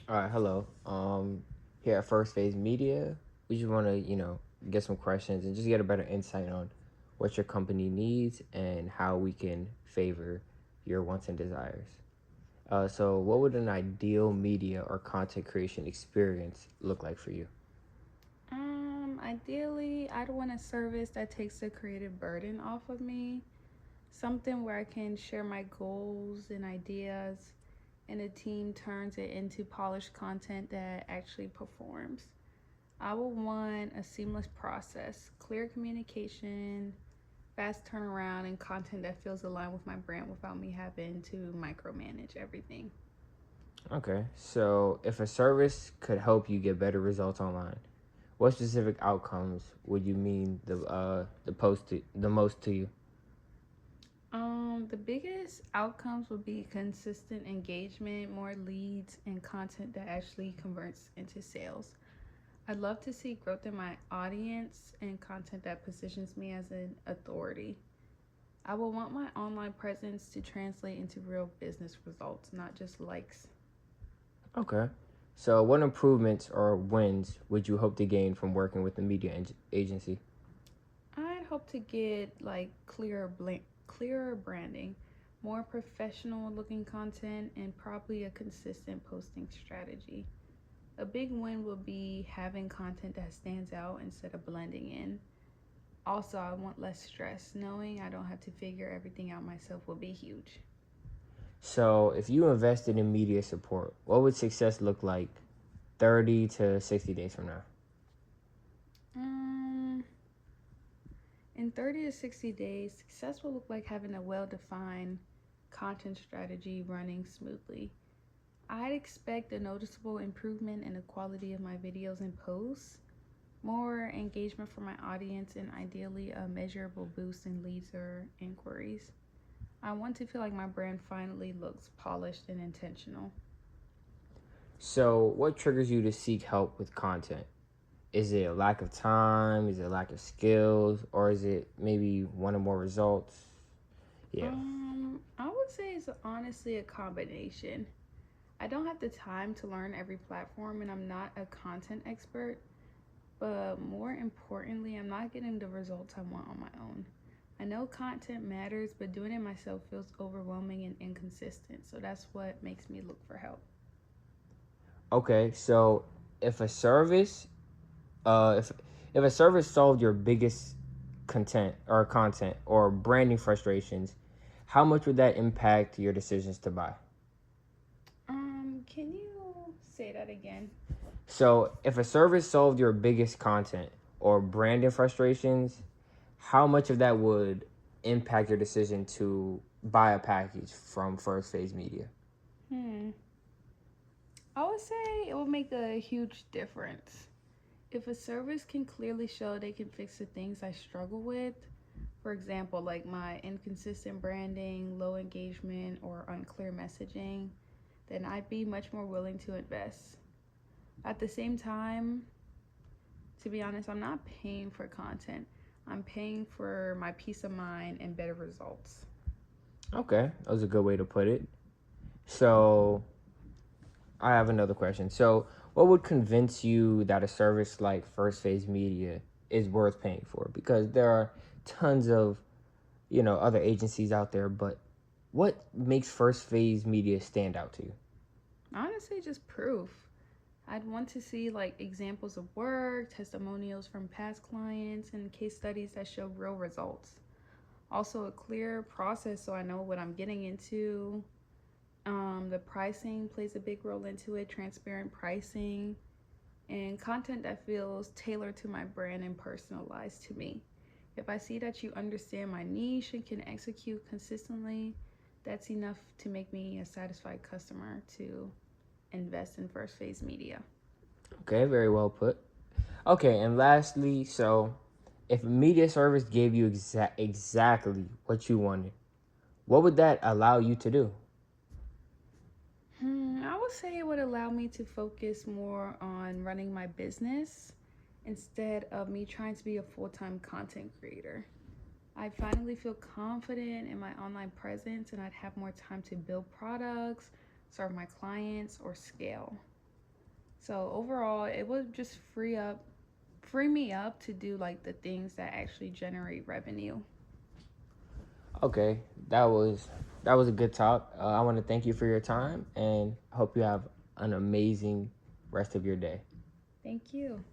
All right, hello. Here at First Phase Media, we just want to, get some questions and just get a better insight on what your company needs and how we can favor your wants and desires. So, what would an ideal media or content creation experience look like for you? Ideally, I'd want a service that takes the creative burden off of me. Something where I can share my goals and ideas, and a team turns it into polished content that actually performs. I would want a seamless process, clear communication, fast turnaround, and content that feels aligned with my brand without me having to micromanage everything. Okay, so if a service could help you get better results online, what specific outcomes would you mean the most to you? The biggest outcomes would be consistent engagement, more leads, and content that actually converts into sales. I'd love to see growth in my audience and content that positions me as an authority. I will want my online presence to translate into real business results, not just likes. Okay. So, what improvements or wins would you hope to gain from working with the agency? I'd hope to get like clearer branding, more professional looking content, and probably a consistent posting strategy. A big win will be having content that stands out instead of blending in. Also, I want less stress. Knowing I don't have to figure everything out myself will be huge. So, if you invested in media support, what would success look like 30 to 60 days from now? Um, in 30 to 60 days, success will look like having a well defined content strategy running smoothly. I'd expect a noticeable improvement in the quality of my videos and posts, more engagement from my audience, and ideally a measurable boost in leads or inquiries. I want to feel like my brand finally looks polished and intentional. So, what triggers you to seek help with content? Is it a lack of time? Is it a lack of skills? Or is it maybe one or more results? Yeah. I would say it's honestly a combination. I don't have the time to learn every platform and I'm not a content expert, but more importantly, I'm not getting the results I want on my own. I know content matters, but doing it myself feels overwhelming and inconsistent, so that's what makes me look for help. Okay. So, if a service, if a service solved your biggest content or branding frustrations, how much would that impact your decisions to buy? Can you say that again? So, if a service solved your biggest content or branding frustrations, how much of that would impact your decision to buy a package from First Phase Media? Hmm. I would say it will make a huge difference. If a service can clearly show they can fix the things I struggle with, for example, like my inconsistent branding, low engagement, or unclear messaging, then I'd be much more willing to invest. At the same time, to be honest, I'm not paying for content. I'm paying for my peace of mind and better results. Okay, that was a good way to put it. So, I have another question. So, what would convince you that a service like First Phase Media is worth paying for? Because there are tons of, other agencies out there, but what makes First Phase Media stand out to you? Honestly, just proof. I'd want to see like examples of work, testimonials from past clients, and case studies that show real results. Also, a clear process so I know what I'm getting into. The pricing plays a big role into it, transparent pricing, and content that feels tailored to my brand and personalized to me. If I see that you understand my niche and can execute consistently, that's enough to make me a satisfied customer to invest in First Phase Media. Okay, very well put. Okay, and lastly, so if a media service gave you exactly what you wanted, what would that allow you to do? I would say it would allow me to focus more on running my business instead of me trying to be a full time content creator. I'd finally feel confident in my online presence and I'd have more time to build products, serve my clients, or scale. So overall, it would just free me up to do like the things that actually generate revenue. Okay, that was a good talk. I want to thank you for your time and hope you have an amazing rest of your day. Thank you.